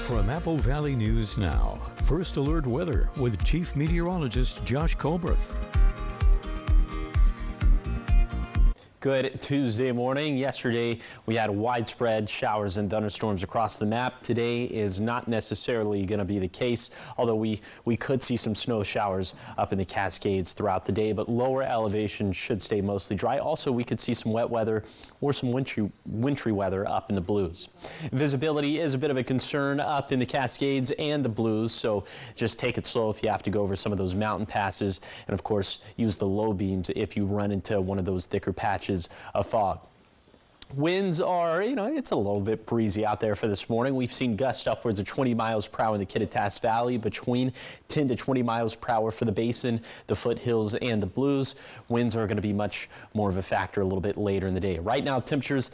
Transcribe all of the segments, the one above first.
From Apple Valley News Now, First Alert Weather with Chief Meteorologist Josh Colbreth. Good Tuesday morning. Yesterday, we had widespread showers and thunderstorms across the map. Today is not necessarily going to be the case, although we could see some snow showers up in the Cascades throughout the day, but lower elevations should stay mostly dry. Also, we could see some wet weather or some wintry weather up in the Blues. Visibility is a bit of a concern up in the Cascades and the Blues, so just take it slow if you have to go over some of those mountain passes, and of course, use the low beams if you run into one of those thicker patches of fog. Winds are, it's a little bit breezy out there for this morning. We've seen gusts upwards of 20 miles per hour in the Kittitas Valley, between 10 to 20 miles per hour for the Basin, the foothills, and the Blues. Winds are going to be much more of a factor a little bit later in the day. Right now, temperatures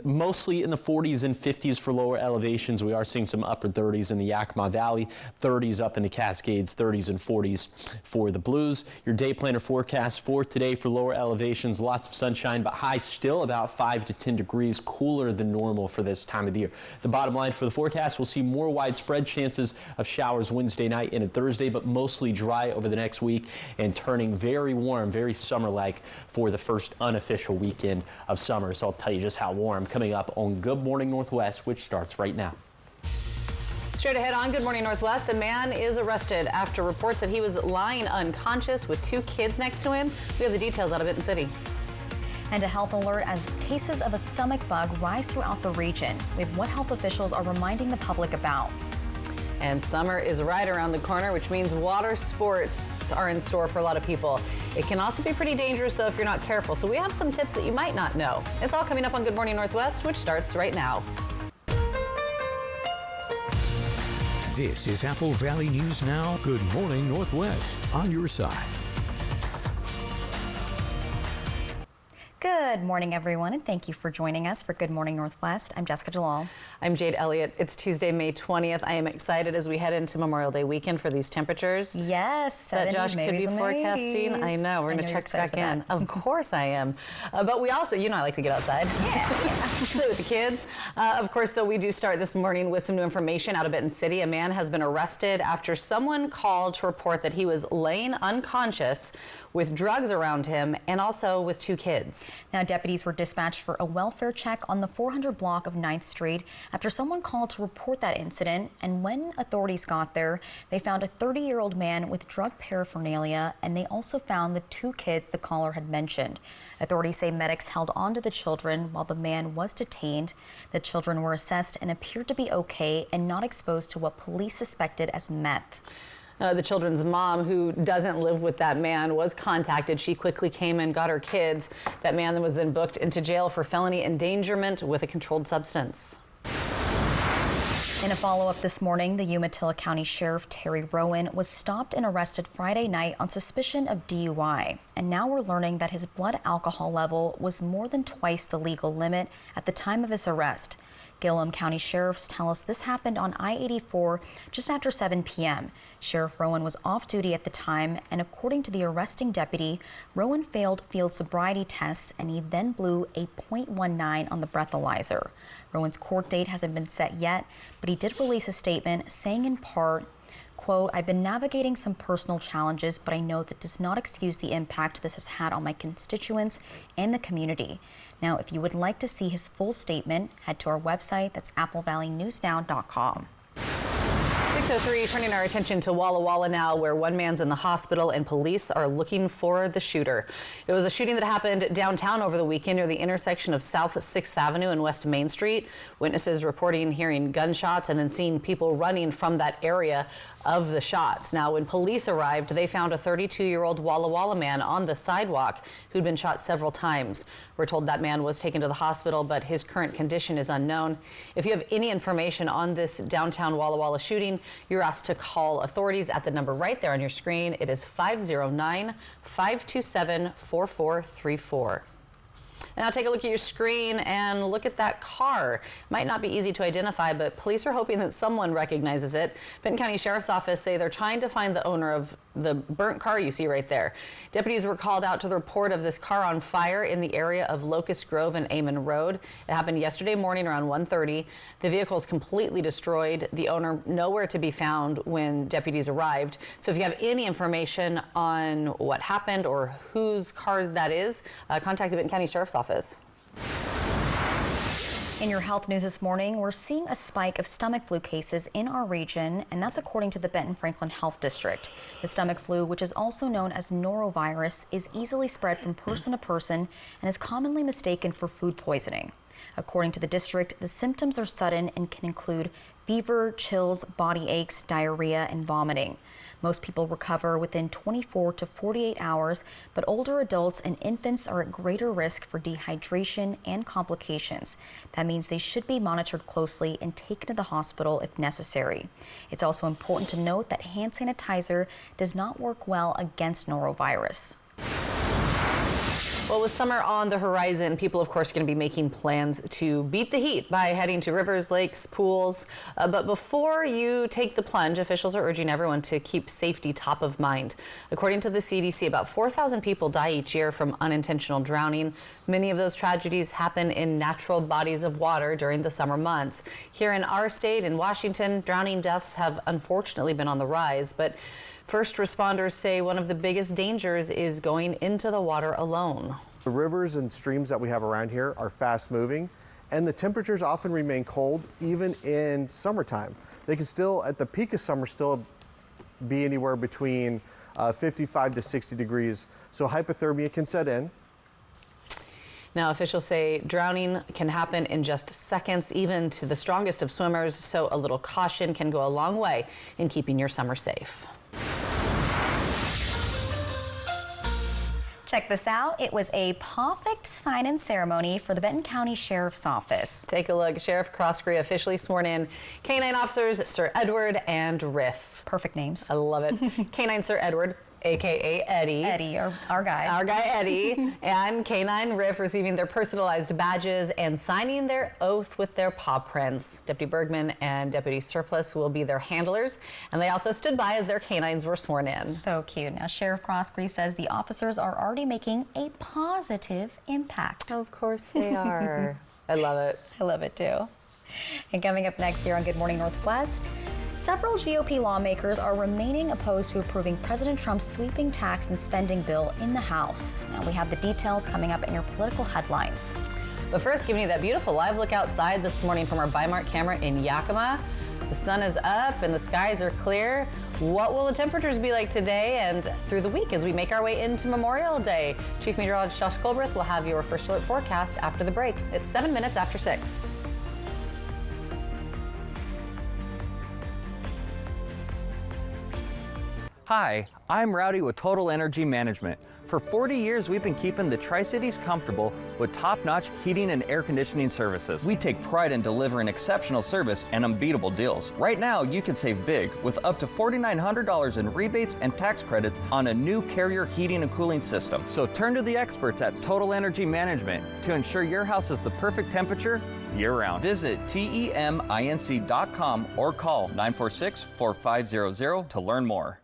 mostly in the 40s and 50s for lower elevations. We are seeing some upper 30s in the Yakima Valley, 30s up in the Cascades, 30s and 40s for the Blues. Your day planner forecast for today for lower elevations, lots of sunshine, but highs still about 5 to 10 degrees cooler than normal for this time of the year. The bottom line for the forecast, we'll see more widespread chances of showers Wednesday night and Thursday, but mostly dry over the next week and turning very warm, very summer-like for the first unofficial weekend of summer. So I'll tell you just how warm coming up on Good Morning Northwest, which starts right now. Straight ahead on Good Morning Northwest, a man is arrested after reports that he was lying unconscious with 2 kids next to him. We have the details out of Benton City. And a health alert as cases of a stomach bug rise throughout the region. We have what health officials are reminding the public about. And summer is right around the corner, which means water sports are in store for a lot of people. It can also be pretty dangerous, though, if you're not careful. So we have some tips that you might not know. It's all coming up on Good Morning Northwest, which starts right now. This is Apple Valley News Now. Good Morning Northwest, on your side. Good morning, everyone, and thank you for joining us for Good Morning Northwest. I'm Jessica Jalal. I'm Jade Elliott. It's Tuesday, May 20th. I am excited as we head into Memorial Day weekend for these temperatures. Yes, that Josh could be forecasting. I know. We're going to check back in. Of course I am. But we also, I like to get outside. Yeah. Play with the kids. Of course, though, we do start this morning with some new information out of Benton City. A man has been arrested after someone called to report that he was laying unconscious with drugs around him and also with 2 kids. Now, deputies were dispatched for a welfare check on the 400 block of 9th Street after someone called to report that incident. And when authorities got there, they found a 30-year-old man with drug paraphernalia, and they also found the 2 kids the caller had mentioned. Authorities say medics held on to the children while the man was detained. The children were assessed and appeared to be okay and not exposed to what police suspected as meth. The children's mom, who doesn't live with that man, was contacted. She quickly came and got her kids. That man was then booked into jail for felony endangerment with a controlled substance. In a follow-up this morning, the Umatilla County Sheriff Terry Rowan was stopped and arrested Friday night on suspicion of DUI. And now we're learning that his blood alcohol level was more than twice the legal limit at the time of his arrest. Gillum County sheriffs tell us this happened on I-84 just after 7 p.m. Sheriff Rowan was off duty at the time, and according to the arresting deputy, Rowan failed field sobriety tests and he then blew a .19 on the breathalyzer. Rowan's court date hasn't been set yet, but he did release a statement saying in part, quote, "I've been navigating some personal challenges, but I know that does not excuse the impact this has had on my constituents and the community." Now, if you would like to see his full statement, head to our website. That's applevalleynewsnow.com. 6:03, turning our attention to Walla Walla now, where one man's in the hospital and police are looking for the shooter. It was a shooting that happened downtown over the weekend near the intersection of South 6th Avenue and West Main Street. Witnesses reporting hearing gunshots and then seeing people running from that area of the shots. Now, when police arrived, they found a 32-year-old Walla Walla man on the sidewalk who'd been shot several times. We're told that man was taken to the hospital, but his current condition is unknown. If you have any information on this downtown Walla Walla shooting, you're asked to call authorities at the number right there on your screen. It is 509-527-4434. And now take a look at your screen and look at that car. Might not be easy to identify, but police are hoping that someone recognizes it. Benton County Sheriff's Office say they're trying to find the owner of the burnt car you see right there. Deputies were called out to the report of this car on fire in the area of Locust Grove and Amon Road. It happened yesterday morning around 1:30. The vehicle is completely destroyed. The owner nowhere to be found when deputies arrived. So if you have any information on what happened or whose car that is, contact the Benton County Sheriff's Office. In your health news this morning, we're seeing a spike of stomach flu cases in our region, and that's according to the Benton Franklin Health District. The stomach flu, which is also known as norovirus, is easily spread from person to person and is commonly mistaken for food poisoning. According to the district, the symptoms are sudden and can include fever, chills, body aches, diarrhea, and vomiting. Most people recover within 24 to 48 hours, but older adults and infants are at greater risk for dehydration and complications. That means they should be monitored closely and taken to the hospital if necessary. It's also important to note that hand sanitizer does not work well against norovirus. Well, with summer on the horizon, people, of course, are going to be making plans to beat the heat by heading to rivers, lakes, pools. But before you take the plunge, officials are urging everyone to keep safety top of mind. According to the CDC, about 4,000 people die each year from unintentional drowning. Many of those tragedies happen in natural bodies of water during the summer months. Here in our state, in Washington, drowning deaths have unfortunately been on the rise. But first responders say one of the biggest dangers is going into the water alone. The rivers and streams that we have around here are fast moving, and the temperatures often remain cold even in summertime. They can still, at the peak of summer, still be anywhere between 55 to 60 degrees. So hypothermia can set in. Now, officials say drowning can happen in just seconds, even to the strongest of swimmers. So a little caution can go a long way in keeping your summer safe. Check this out. It was a perfect sign-in ceremony for the Benton County Sheriff's Office. Take a look. Sheriff Croskery officially sworn in K-9 officers Sir Edward and Riff. Perfect names. I love it. K-9 Sir Edward, a.k.a. Eddie. Eddie, our guy. Our guy Eddie, and K-9 Riff receiving their personalized badges and signing their oath with their paw prints. Deputy Bergman and Deputy Surplus will be their handlers, and they also stood by as their canines were sworn in. So cute. Now, Sheriff Croskery says the officers are already making a positive impact. Of course they are. I love it. I love it too. And coming up next here on Good Morning Northwest, several GOP lawmakers are remaining opposed to approving President Trump's sweeping tax and spending bill in the House. Now we have the details coming up in your political headlines. But first, giving you that beautiful live look outside this morning from our Bi-Mart camera in Yakima. The sun is up and the skies are clear. What will the temperatures be like today and through the week as we make our way into Memorial Day? Chief Meteorologist Josh Colbreth will have your first alert forecast after the break. It's 7 minutes after 6. Hi, I'm Rowdy with Total Energy Management. For 40 years, we've been keeping the Tri-Cities comfortable with top-notch heating and air conditioning services. We take pride in delivering exceptional service and unbeatable deals. Right now, you can save big with up to $4,900 in rebates and tax credits on a new Carrier heating and cooling system. So turn to the experts at Total Energy Management to ensure your house is the perfect temperature year-round. Visit TEMINC.com or call 946-4500 to learn more.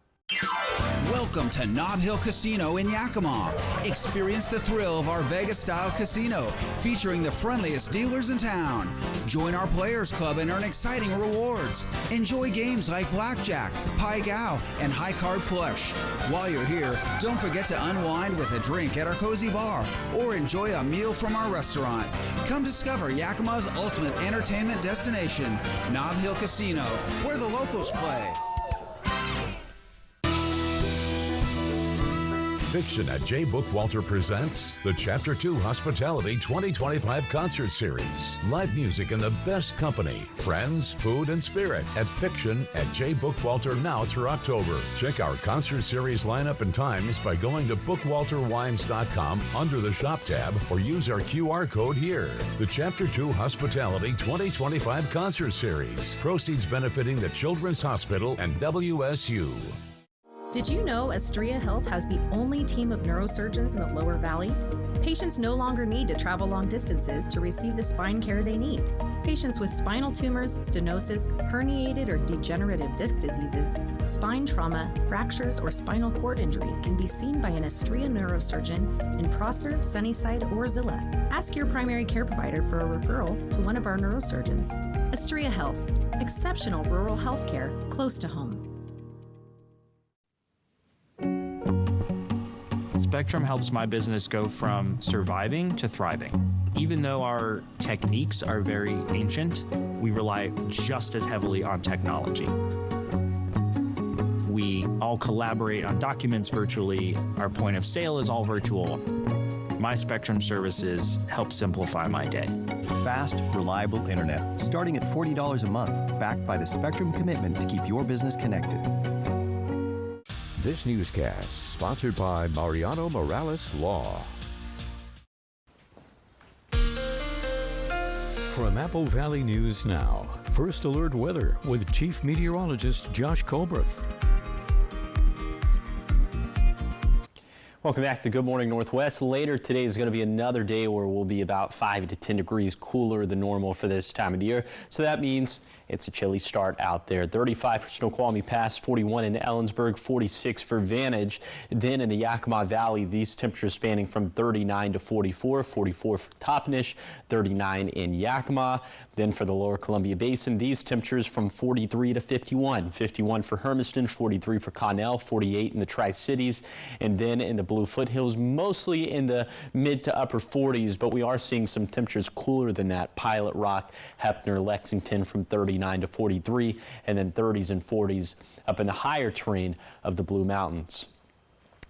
Welcome to Nob Hill Casino in Yakima. Experience the thrill of our Vegas-style casino, featuring the friendliest dealers in town. Join our Players Club and earn exciting rewards. Enjoy games like Blackjack, Pai Gow, and High Card Flush. While you're here, don't forget to unwind with a drink at our cozy bar or enjoy a meal from our restaurant. Come discover Yakima's ultimate entertainment destination, Nob Hill Casino, where the locals play. Fiction at J. Bookwalter presents the Chapter 2 Hospitality 2025 Concert Series. Live music in the best company, friends, food, and spirit at Fiction at J. Bookwalter now through October. Check our concert series lineup and times by going to bookwalterwines.com under the Shop tab or use our QR code here. The Chapter 2 Hospitality 2025 Concert Series. Proceeds benefiting the Children's Hospital and WSU. Did you know Astria Health has the only team of neurosurgeons in the Lower Valley? Patients no longer need to travel long distances to receive the spine care they need. Patients with spinal tumors, stenosis, herniated or degenerative disc diseases, spine trauma, fractures, or spinal cord injury can be seen by an Astria neurosurgeon in Prosser, Sunnyside, or Zillah. Ask your primary care provider for a referral to one of our neurosurgeons. Astria Health, exceptional rural health care close to home. Spectrum helps my business go from surviving to thriving. Even though our techniques are very ancient, we rely just as heavily on technology. We all collaborate on documents virtually. Our point of sale is all virtual. My Spectrum services help simplify my day. Fast, reliable internet, starting at $40 a month, backed by the Spectrum commitment to keep your business connected. This newscast sponsored by Mariano Morales Law. From Apple Valley News Now, First Alert Weather with Chief Meteorologist Josh Colbreth. Welcome back to Good Morning Northwest. Later today is going to be another day where we'll be about 5 to 10 degrees cooler than normal for this time of the year. So that means it's a chilly start out there. 35 for Snoqualmie Pass, 41 in Ellensburg, 46 for Vantage. Then in the Yakima Valley, these temperatures spanning from 39 to 44, 44 for Toppenish, 39 in Yakima. Then for the Lower Columbia Basin, these temperatures from 43 to 51, 51 for Hermiston, 43 for Connell, 48 in the Tri-Cities. And then in the Blue Foothills, mostly in the mid to upper 40s, but we are seeing some temperatures cooler than that. Pilot Rock, Heppner, Lexington from 39 to 43, and then 30s and 40s up in the higher terrain of the Blue Mountains.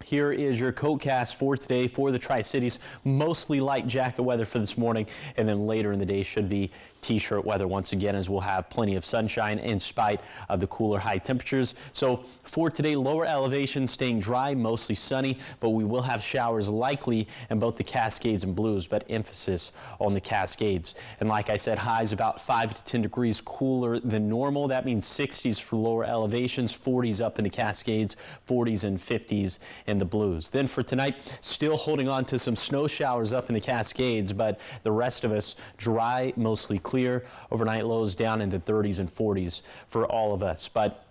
Here is your coatcast for today for the Tri-Cities. Mostly light jacket weather for this morning, and then later in the day should be t-shirt weather once again, as we'll have plenty of sunshine in spite of the cooler high temperatures. So for today, lower elevation staying dry, mostly sunny, but we will have showers likely in both the Cascades and Blues, but emphasis on the Cascades. And like I said, highs about 5 to 10 degrees cooler than normal. That means 60s for lower elevations, 40s up in the Cascades, 40s and 50s in the Blues. Then for tonight, still holding on to some snow showers up in the Cascades, but the rest of us dry, mostly clear. Overnight lows down in the 30s and 40s for all of us. But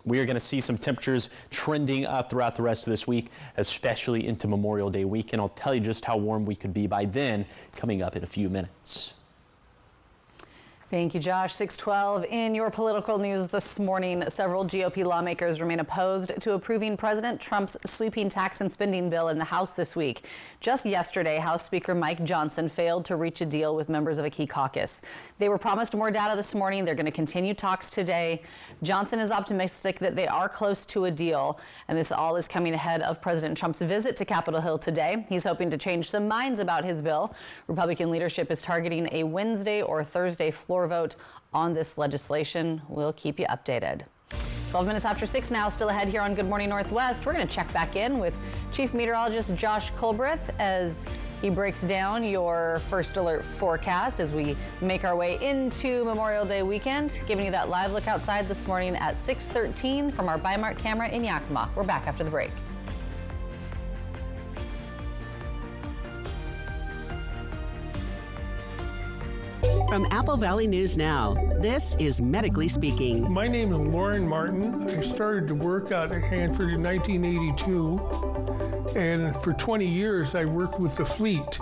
we are going to see some temperatures trending up throughout the rest of this week, especially into Memorial Day weekend. I'll tell you just how warm we could be by then, coming up in a few minutes. Thank you, Josh. 6:12 in your political news this morning. Several GOP lawmakers remain opposed to approving President Trump's sweeping tax and spending bill in the House this week. Just yesterday, House Speaker Mike Johnson failed to reach a deal with members of a key caucus. They were promised more data this morning. They're going to continue talks today. Johnson is optimistic that they are close to a deal, and this all is coming ahead of President Trump's visit to Capitol Hill today. He's hoping to change some minds about his bill. Republican leadership is targeting a Wednesday or Thursday floor vote on this legislation. We'll keep you updated. 12 minutes after 6 now, still ahead here on Good Morning Northwest. We're going to check back in with Chief Meteorologist Josh Colbreth as he breaks down your first alert forecast as we make our way into Memorial Day weekend, giving you that live look outside this morning at 6:13 from our Bi-Mart camera in Yakima. We're back after the break. From Apple Valley News Now, this is Medically Speaking. My name is Lauren Martin. I started to work out at Hanford in 1982, and for 20 years I worked with the fleet,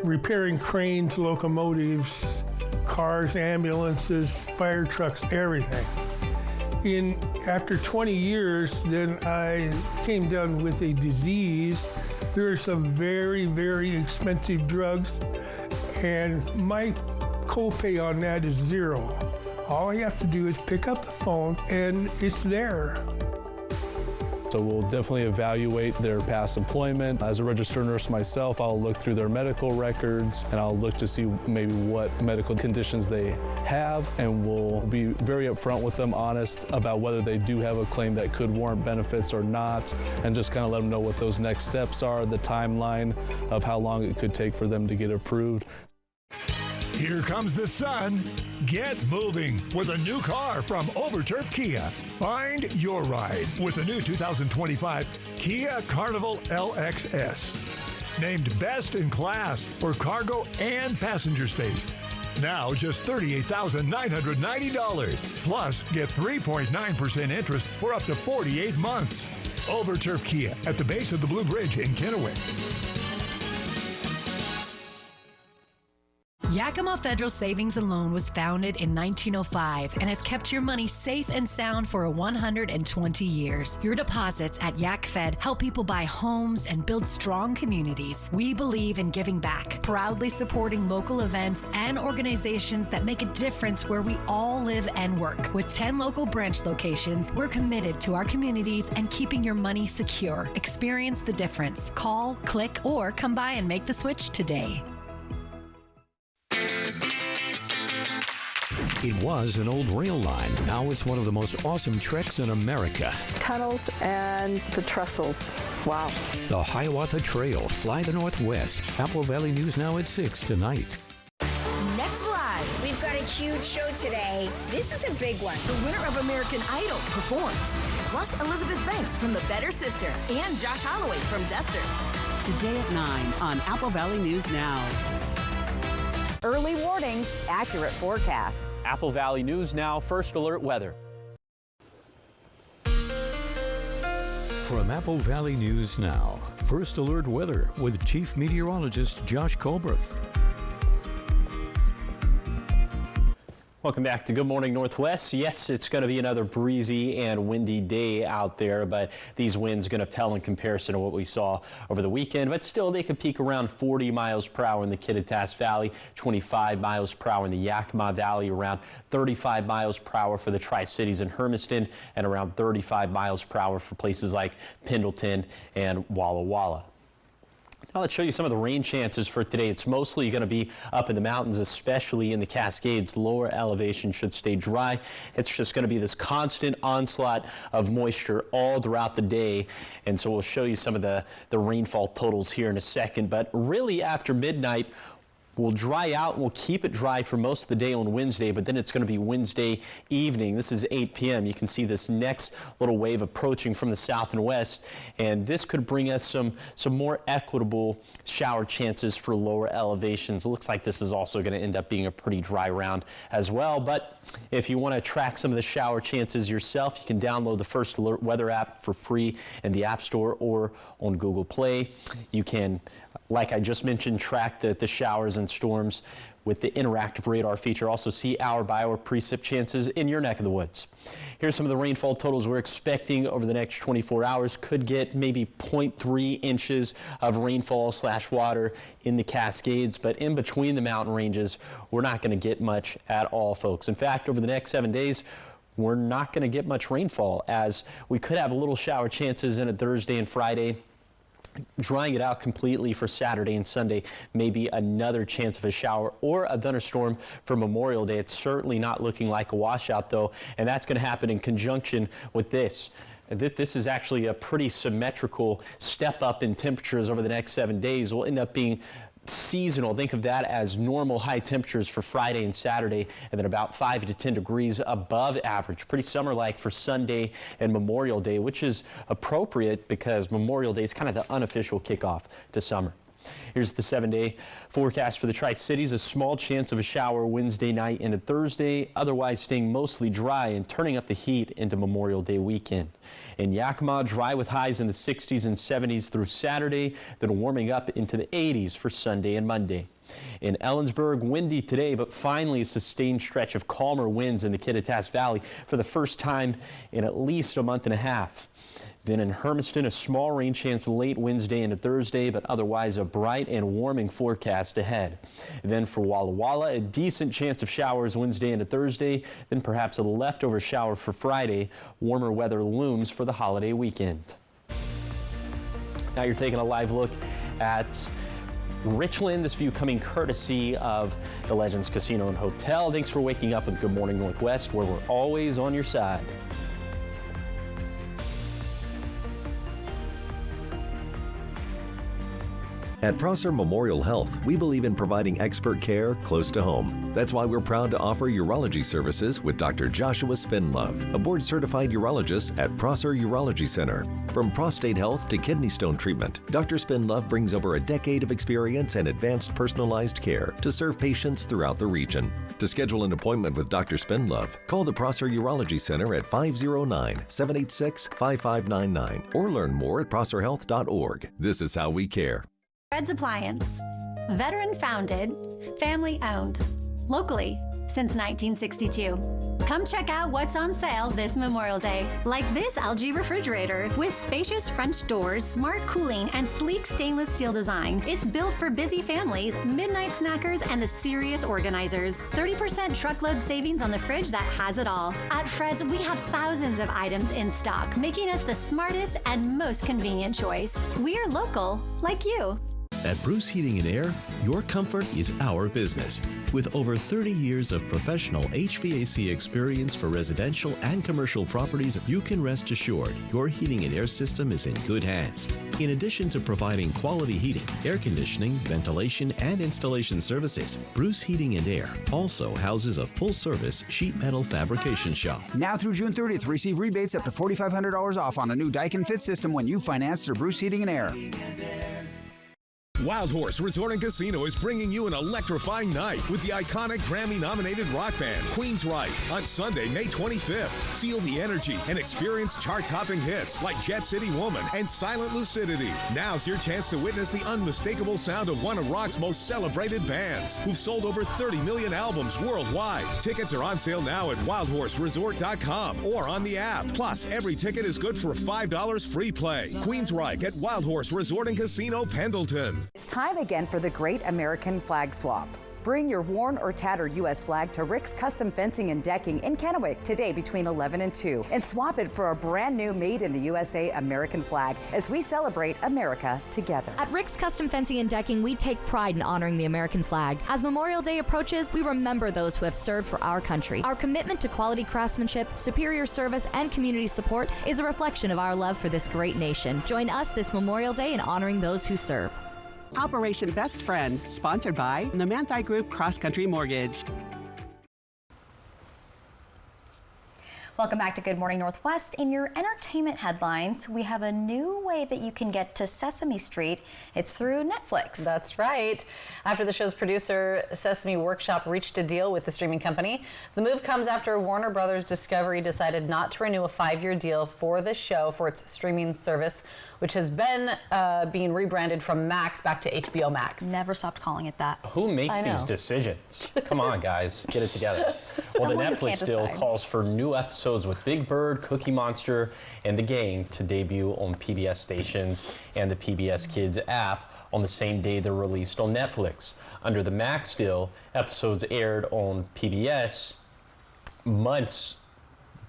repairing cranes, locomotives, cars, ambulances, fire trucks, everything. After 20 years, then I came down with a disease. There are some very, very expensive drugs, and my copay on that is $0. All I have to do is pick up the phone and it's there. So we'll definitely evaluate their past employment. As a registered nurse myself, I'll look through their medical records and I'll look to see maybe what medical conditions they have, and we'll be very upfront with them, honest about whether they do have a claim that could warrant benefits or not, and just kind of let them know what those next steps are, the timeline of how long it could take for them to get approved. Here comes the sun. Get moving with a new car from Overturf Kia. Find your ride with the new 2025 Kia Carnival LXS. Named best in class for cargo and passenger space. Now just $38,990. Plus, get 3.9% interest for up to 48 months. Overturf Kia at the base of the Blue Bridge in Kennewick. Yakima Federal Savings and Loan was founded in 1905 and has kept your money safe and sound for 120 years. Your deposits at YakFed help people buy homes and build strong communities. We believe in giving back, proudly supporting local events and organizations that make a difference where we all live and work. With 10 local branch locations, we're committed to our communities and keeping your money secure. Experience the difference. Call, click, or come by and make the switch today. It was an old rail line. Now it's one of the most awesome treks in America. Tunnels and the trestles. Wow. The Hiawatha Trail. Fly the Northwest. Apple Valley News Now at 6 tonight. Next Live. We've got a huge show today. This is a big one. The winner of American Idol performs. Plus Elizabeth Banks from The Better Sister and Josh Holloway from Duster. Today at 9 on Apple Valley News Now. Early warnings, accurate forecasts. Apple Valley News Now, First Alert Weather. From Apple Valley News Now, First Alert Weather with Chief Meteorologist Josh Colberth. Welcome back to Good Morning Northwest. Yes, it's going to be another breezy and windy day out there, but these winds going to pale in comparison to what we saw over the weekend. But still, they could peak around 40 miles per hour in the Kittitas Valley, 25 miles per hour in the Yakima Valley, around 35 miles per hour for the Tri-Cities and Hermiston, and around 35 miles per hour for places like Pendleton and Walla Walla. Now let's show you some of the rain chances for today. It's mostly going to be up in the mountains, especially in the Cascades. Lower elevation should stay dry. It's just going to be this constant onslaught of moisture all throughout the day. And so we'll show you some of the rainfall totals here in a second. But really after midnight, we'll dry out and we'll keep it dry for most of the day on Wednesday, but then it's going to be Wednesday evening. This is 8 p.m. You can see this next little wave approaching from the south and west, and this could bring us some more equitable shower chances for lower elevations. It looks like this is also going to end up being a pretty dry round as well, but if you want to track some of the shower chances yourself, you can download the First Alert Weather app for free in the App Store or on Google Play. You can, like I just mentioned, track the showers and storms with the interactive radar feature. Also see hour by hour precip chances in your neck of the woods. Here's some of the rainfall totals we're expecting over the next 24 hours. Could get maybe 0.3 inches of rainfall / water in the Cascades, but in between the mountain ranges, we're not going to get much at all, folks. In fact, over the next 7 days, we're not going to get much rainfall, as we could have a little shower chances in a Thursday and Friday. Drying it out completely for Saturday and Sunday, maybe another chance of a shower or a thunderstorm for Memorial Day. It's certainly not looking like a washout, though, and that's going to happen in conjunction with this. This is actually a pretty symmetrical step up in temperatures over the next 7 days. Will end up being seasonal. Think of that as normal high temperatures for Friday and Saturday, and then about 5 to 10 degrees above average. Pretty summer-like for Sunday and Memorial Day, which is appropriate because Memorial Day is kind of the unofficial kickoff to summer. Here's the 7-day forecast for the Tri-Cities. A small chance of a shower Wednesday night into Thursday, otherwise staying mostly dry and turning up the heat into Memorial Day weekend. In Yakima, dry with highs in the 60s and 70s through Saturday, then warming up into the 80s for Sunday and Monday. In Ellensburg, windy today, but finally a sustained stretch of calmer winds in the Kittitas Valley for the first time in at least a month and a half. Then in Hermiston, a small rain chance late Wednesday into Thursday, but otherwise a bright and warming forecast ahead. Then for Walla Walla, a decent chance of showers Wednesday into Thursday, then perhaps a leftover shower for Friday. Warmer weather looms for the holiday weekend. Now you're taking a live look at Richland, this view coming courtesy of the Legends Casino and Hotel. Thanks for waking up with Good Morning Northwest, where we're always on your side. At Prosser Memorial Health, we believe in providing expert care close to home. That's why we're proud to offer urology services with Dr. Joshua Spinlove, a board-certified urologist at Prosser Urology Center. From prostate health to kidney stone treatment, Dr. Spinlove brings over a decade of experience and advanced personalized care to serve patients throughout the region. To schedule an appointment with Dr. Spinlove, call the Prosser Urology Center at 509-786-5599 or learn more at prosserhealth.org. This is how we care. Fred's Appliance. Veteran founded, family owned, locally since 1962. Come check out what's on sale this Memorial Day. Like this LG refrigerator with spacious French doors, smart cooling, and sleek stainless steel design. It's built for busy families, midnight snackers, and the serious organizers. 30% truckload savings on the fridge that has it all. At Fred's, we have thousands of items in stock, making us the smartest and most convenient choice. We're local, like you. At Bruce Heating and Air, your comfort is our business. With over 30 years of professional HVAC experience for residential and commercial properties, you can rest assured your heating and air system is in good hands. In addition to providing quality heating, air conditioning, ventilation, and installation services, Bruce Heating and Air also houses a full-service sheet metal fabrication shop. Now through June 30th, receive rebates up to $4,500 off on a new Daikin Fit system when you finance through Bruce Heating and Air. Wild Horse Resort and Casino is bringing you an electrifying night with the iconic Grammy-nominated rock band Queensryche on Sunday, May 25th. Feel the energy and experience chart-topping hits like Jet City Woman and Silent Lucidity. Now's your chance to witness the unmistakable sound of one of rock's most celebrated bands, who've sold over 30 million albums worldwide. Tickets are on sale now at wildhorseresort.com or on the app. Plus, every ticket is good for $5 free play. Queensryche at Wild Horse Resort and Casino, Pendleton. It's time again for the Great American Flag Swap. Bring your worn or tattered U.S. flag to Rick's Custom Fencing and Decking in Kennewick today between 11 and 2 and swap it for a brand new made in the USA American flag as we celebrate America together. At Rick's Custom Fencing and Decking, we take pride in honoring the American flag. As Memorial Day approaches, we remember those who have served for our country. Our commitment to quality craftsmanship, superior service, and community support is a reflection of our love for this great nation. Join us this Memorial Day in honoring those who serve. Operation Best Friend, sponsored by the Manthei Group Cross Country Mortgage. Welcome back to Good Morning Northwest. In your entertainment headlines, we have a new way that you can get to Sesame Street. It's through Netflix. That's right. After the show's producer, Sesame Workshop, reached a deal with the streaming company, the move comes after Warner Brothers Discovery decided not to renew a 5-year deal for the show for its streaming service, which has been being rebranded from Max back to HBO Max. Never stopped calling it that. Who makes these decisions? Come on, guys, get it together. Well, the Netflix deal calls for new episodes with Big Bird, Cookie Monster, and The Gang to debut on PBS stations and the PBS Kids app on the same day they're released on Netflix. Under the Max deal, episodes aired on PBS months.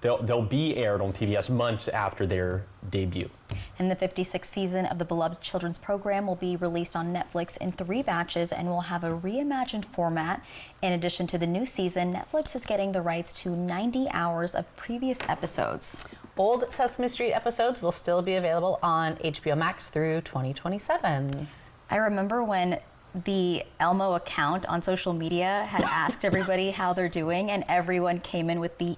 They'll be aired on PBS months after their debut. And the 56th season of the beloved children's program will be released on Netflix in 3 batches and will have a reimagined format. In addition to the new season, Netflix is getting the rights to 90 hours of previous episodes. Old Sesame Street episodes will still be available on HBO Max through 2027. I remember when the Elmo account on social media had asked everybody how they're doing, and everyone came in with the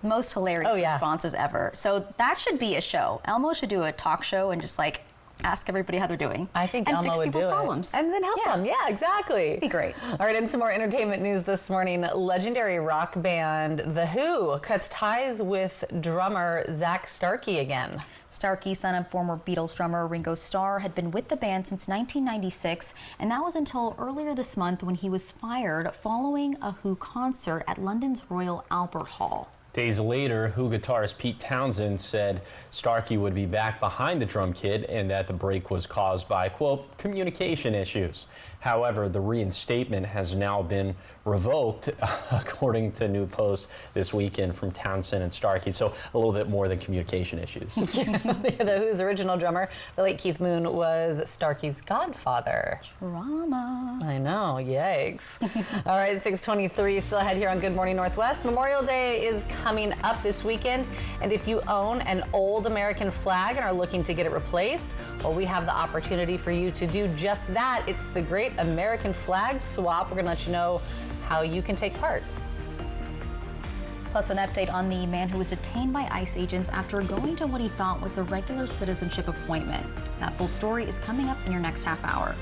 most hilarious responses ever. So that should be a show. Elmo should do a talk show and just like ask everybody how they're doing. I think and Elmo fix would people's do problems. And then help them. Yeah, exactly. It'd be great. All right, and some more entertainment news this morning. Legendary rock band The Who cuts ties with drummer Zach Starkey again. Starkey, son of former Beatles drummer Ringo Starr, had been with the band since 1996, and that was until earlier this month when he was fired following a Who concert at London's Royal Albert Hall. Days later, Who guitarist Pete Townsend said Starkey would be back behind the drum kit and that the break was caused by, quote, communication issues. However, the reinstatement has now been revoked, according to new posts this weekend from Townsend and Starkey. So a little bit more than communication issues. The Who's original drummer, the late Keith Moon, was Starkey's godfather. Drama. I know, yikes. All right, 6:23, still ahead here on Good Morning Northwest. Memorial Day is coming up this weekend. And if you own an old American flag and are looking to get it replaced, well, we have the opportunity for you to do just that. It's the Great American Flag Swap. We're going to let you know how you can take part. Plus, an update on the man who was detained by ICE agents after going to what he thought was a regular citizenship appointment. That full story is coming up in your next half hour.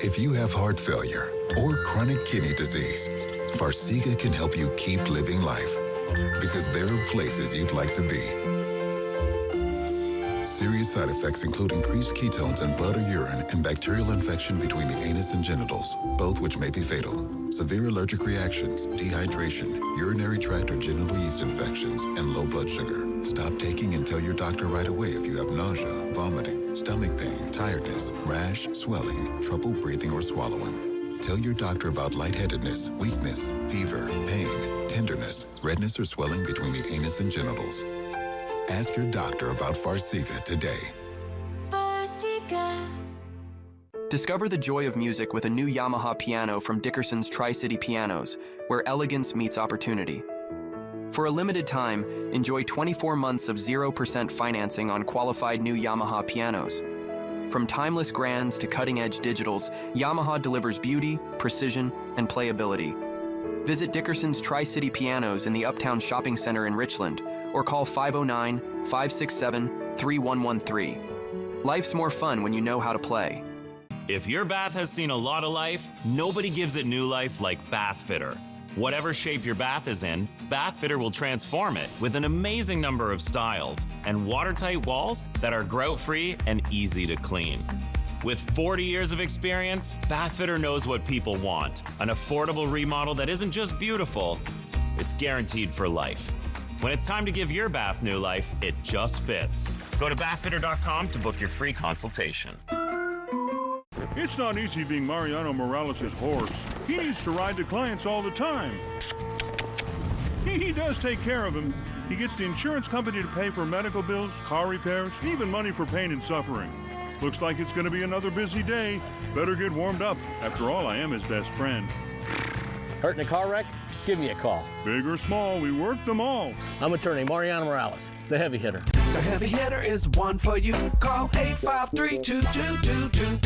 If you have heart failure or chronic kidney disease, Farxiga can help you keep living life, because there are places you'd like to be. Serious side effects include increased ketones in blood or urine and bacterial infection between the anus and genitals, both which may be fatal. Severe allergic reactions, dehydration, urinary tract or genital yeast infections, and low blood sugar. Stop taking and tell your doctor right away if you have nausea, vomiting, stomach pain, tiredness, rash, swelling, trouble breathing or swallowing. Tell your doctor about lightheadedness, weakness, fever, pain, tenderness, redness or swelling between the anus and genitals. Ask your doctor about Farxiga today. Farxiga. Discover the joy of music with a new Yamaha piano from Dickerson's Tri-City Pianos, where elegance meets opportunity. For a limited time, enjoy 24 months of 0% financing on qualified new Yamaha pianos. From timeless grands to cutting-edge digitals, Yamaha delivers beauty, precision, and playability. Visit Dickerson's Tri-City Pianos in the Uptown Shopping Center in Richland, or call 509-567-3113. Life's more fun when you know how to play. If your bath has seen a lot of life, nobody gives it new life like Bath Fitter. Whatever shape your bath is in, Bath Fitter will transform it with an amazing number of styles and watertight walls that are grout-free and easy to clean. With 40 years of experience, Bath Fitter knows what people want. An affordable remodel that isn't just beautiful, it's guaranteed for life. When it's time to give your bath new life, it just fits. Go to bathfitter.com to book your free consultation. It's not easy being Mariano Morales' horse. He needs to ride the clients all the time. He does take care of them. He gets the insurance company to pay for medical bills, car repairs, even money for pain and suffering. Looks like it's going to be another busy day. Better get warmed up. After all, I am his best friend. Hurt in a car wreck? Give me a call. Big or small, we work them all. I'm attorney Mariano Morales, the heavy hitter. The heavy hitter is the one for you. Call 853-2222.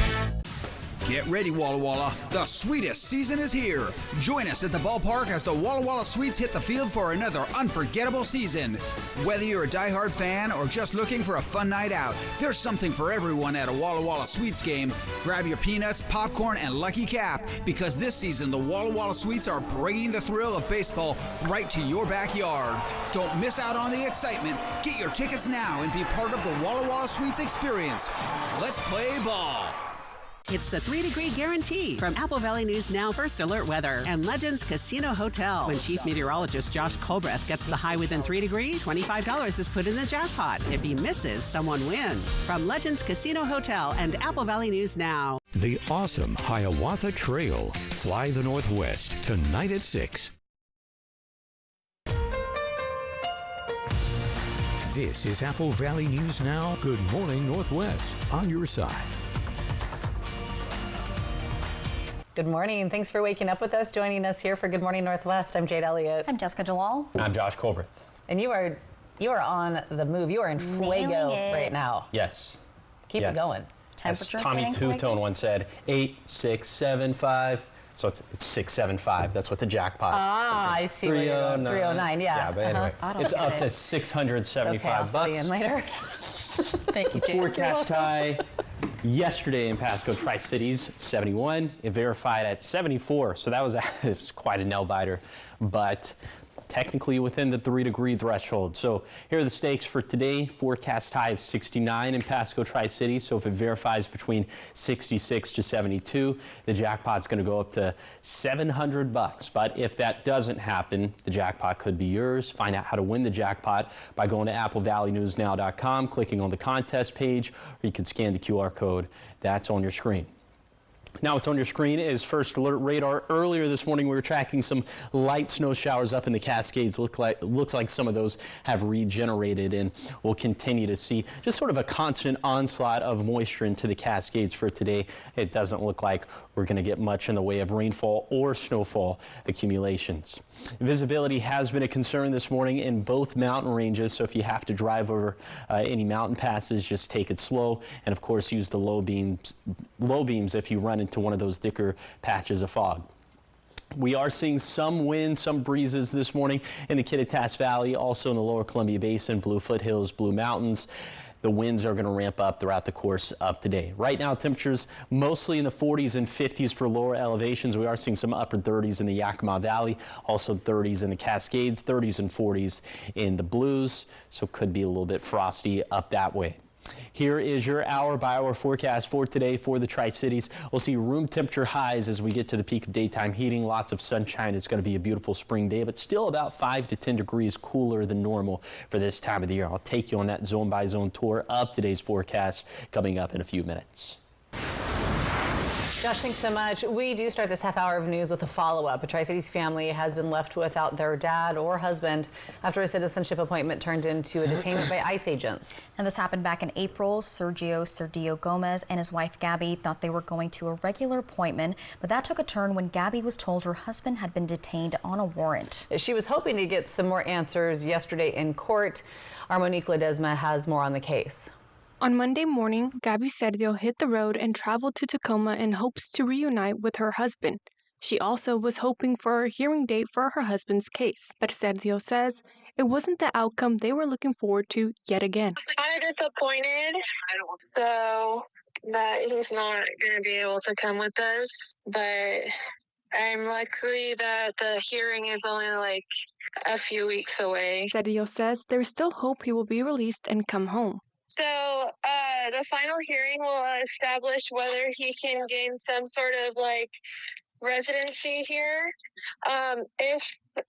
Get ready, Walla Walla. The sweetest season is here. Join us at the ballpark as the Walla Walla Sweets hit the field for another unforgettable season. Whether you're a diehard fan or just looking for a fun night out, there's something for everyone at a Walla Walla Sweets game. Grab your peanuts, popcorn, and Lucky Cap, because this season the Walla Walla Sweets are bringing the thrill of baseball right to your backyard. Don't miss out on the excitement. Get your tickets now and be part of the Walla Walla Sweets experience. Let's play ball. It's the 3-degree guarantee from Apple Valley News Now First Alert Weather and Legends Casino Hotel. When Chief Meteorologist Josh Colbreth gets the high within 3 degrees, $25 is put in the jackpot. If he misses, someone wins. From Legends Casino Hotel and Apple Valley News Now. The awesome Hiawatha Trail. Fly the Northwest tonight at 6. This is Apple Valley News Now. Good morning, Northwest. On your side. Good morning. Thanks for waking up with us. Joining us here for Good Morning Northwest. I'm Jade Elliott. I'm Jessica Jalal. I'm Josh Colbreth. And you are on the move. You are in fuego right now. Yes. Keep it going. As Tommy Two-Tone once said, 8, 6, 7, 5. So it's 675. That's what the jackpot. I see. 309. 309. Yeah. Yeah, but anyway, it's up to $675 bucks. In later. Thank you, Jade. Forecast high yesterday in Pasco Tri-Cities, 71. It verified at 74. So that was quite a nail biter, but technically within the 3-degree threshold. So here are the stakes for today. Forecast high of 69 in Pasco Tri-Cities. So if it verifies between 66 to 72, the jackpot's going to go up to $700. But if that doesn't happen, the jackpot could be yours. Find out how to win the jackpot by going to applevalleyNewsNow.com, clicking on the contest page, or you can scan the QR code that's on your screen. Now what's on your screen is First Alert radar. Earlier this morning, we were tracking some light snow showers up in the Cascades. Looks like some of those have regenerated, and we'll continue to see just sort of a constant onslaught of moisture into the Cascades for today. It doesn't look like we're going to get much in the way of rainfall or snowfall accumulations. Visibility has been a concern this morning in both mountain ranges, so if you have to drive over any mountain passes, just take it slow, and of course use the low beams if you run into one of those thicker patches of fog. We are seeing some wind, some breezes this morning in the Kittitas Valley, also in the lower Columbia Basin, Blue Foothills, Blue Mountains. The winds are going to ramp up throughout the course of today. Right now, temperatures mostly in the 40s and 50s for lower elevations. We are seeing some upper 30s in the Yakima Valley, also 30s in the Cascades, 30s and 40s in the Blues, so could be a little bit frosty up that way. Here is your hour-by-hour forecast for today for the Tri-Cities. We'll see room temperature highs as we get to the peak of daytime heating. Lots of sunshine. It's going to be a beautiful spring day, but still about 5 to 10 degrees cooler than normal for this time of the year. I'll take you on that zone-by-zone tour of today's forecast coming up in a few minutes. Josh, thanks so much. We do start this half hour of news with a follow-up. A Tri-Cities family has been left without their dad or husband after a citizenship appointment turned into a detainment by ICE agents. And this happened back in April. Sergio Cerdillo Gomez and his wife Gabby thought they were going to a regular appointment, but that took a turn when Gabby was told her husband had been detained on a warrant. She was hoping to get some more answers yesterday in court. Our Monique Ledesma has more on the case. On Monday morning, Gabby Cerdillo hit the road and traveled to Tacoma in hopes to reunite with her husband. She also was hoping for a hearing date for her husband's case, but Cerdillo says it wasn't the outcome they were looking forward to yet again. I'm disappointed, so that he's not going to be able to come with us, but I'm lucky that the hearing is only like a few weeks away. Cerdillo says there's still hope he will be released and come home. So the final hearing will establish whether he can gain some sort of like residency here. If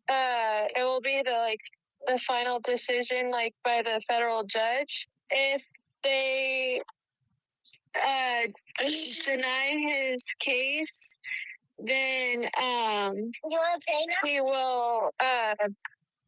it will be the final decision like by the federal judge. If they deny his case, then he will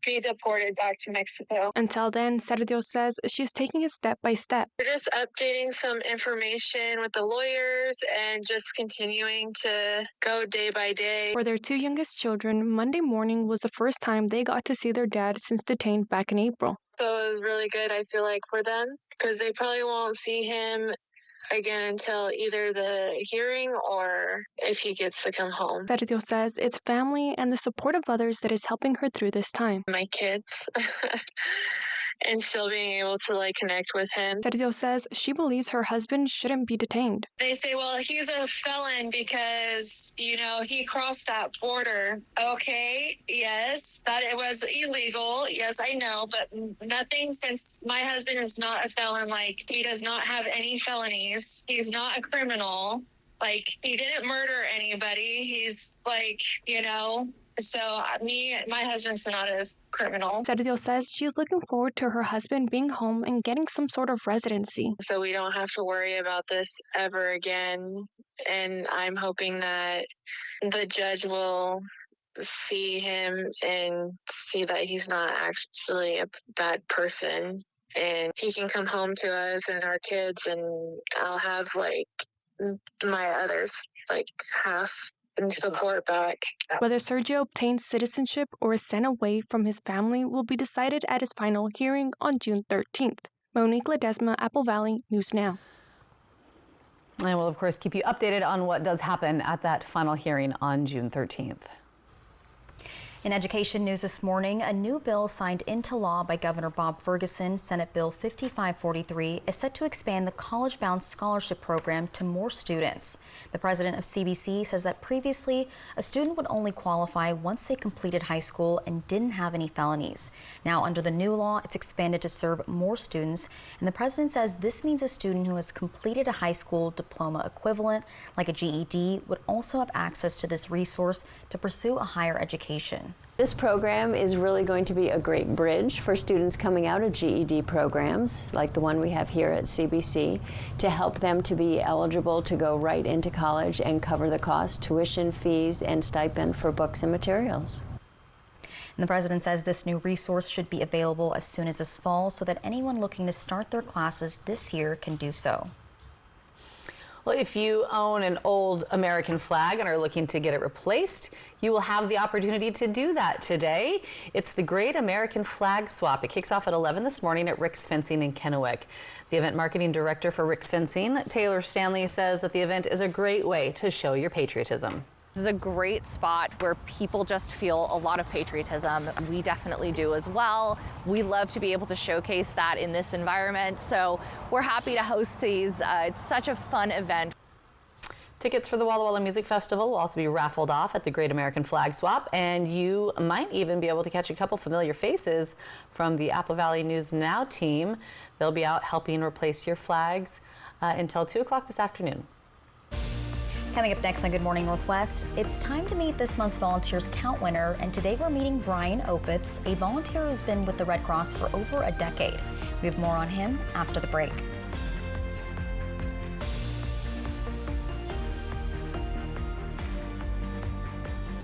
be deported back to Mexico. Until then, Cerdillo says she's taking it step by step. We're just updating some information with the lawyers and just continuing to go day by day. For their two youngest children, Monday morning was the first time they got to see their dad since detained back in April. So it was really good, I feel like, for them, because they probably won't see him again until either the hearing or if he gets to come home. Cerdillo says it's family and the support of others that is helping her through this time. My kids and still being able to like connect with him. Cerdillo says she believes her husband shouldn't be detained. They say, well, he's a felon because, you know, he crossed that border. Okay, yes, that it was illegal. Yes, I know, but nothing, since my husband is not a felon. Like, he does not have any felonies. He's not a criminal. Like, he didn't murder anybody. He's like, you know, so my husband's not a criminal. Cerdillo says she's looking forward to her husband being home and getting some sort of residency. So we don't have to worry about this ever again. And I'm hoping that the judge will see him and see that he's not actually a bad person. And he can come home to us and our kids, and I'll have like my others like half and support back. Whether Sergio obtains citizenship or is sent away from his family will be decided at his final hearing on June 13th. Monique Ledesma, Apple Valley News Now. And we'll, of course, keep you updated on what does happen at that final hearing on June 13th. In education news this morning, a new bill signed into law by Governor Bob Ferguson, Senate Bill 5543, is set to expand the college-bound scholarship program to more students. The president of CBC says that previously, a student would only qualify once they completed high school and didn't have any felonies. Now, under the new law, it's expanded to serve more students, and the president says this means a student who has completed a high school diploma equivalent, like a GED, would also have access to this resource to pursue a higher education. This program is really going to be a great bridge for students coming out of GED programs like the one we have here at CBC to help them to be eligible to go right into college and cover the cost, tuition, fees, and stipend for books and materials. And the president says this new resource should be available as soon as this fall so that anyone looking to start their classes this year can do so. Well, if you own an old American flag and are looking to get it replaced, you will have the opportunity to do that today. It's the Great American Flag Swap. It kicks off at 11 this morning at Rick's Fencing in Kennewick. The event marketing director for Rick's Fencing, Taylor Stanley, says that the event is a great way to show your patriotism. This is a great spot where people just feel a lot of patriotism. We definitely do as well. We love to be able to showcase that in this environment, so we're happy to host these. It's such a fun event. Tickets for the Walla Walla Music Festival will also be raffled off at the Great American Flag Swap, and you might even be able to catch a couple familiar faces from the Apple Valley News Now team. They'll be out helping replace your flags until 2 o'clock this afternoon. Coming up next on Good Morning Northwest, it's time to meet this month's Volunteers Count winner, and today we're meeting Brian Opitz, a volunteer who's been with the Red Cross for over a decade. We have more on him after the break.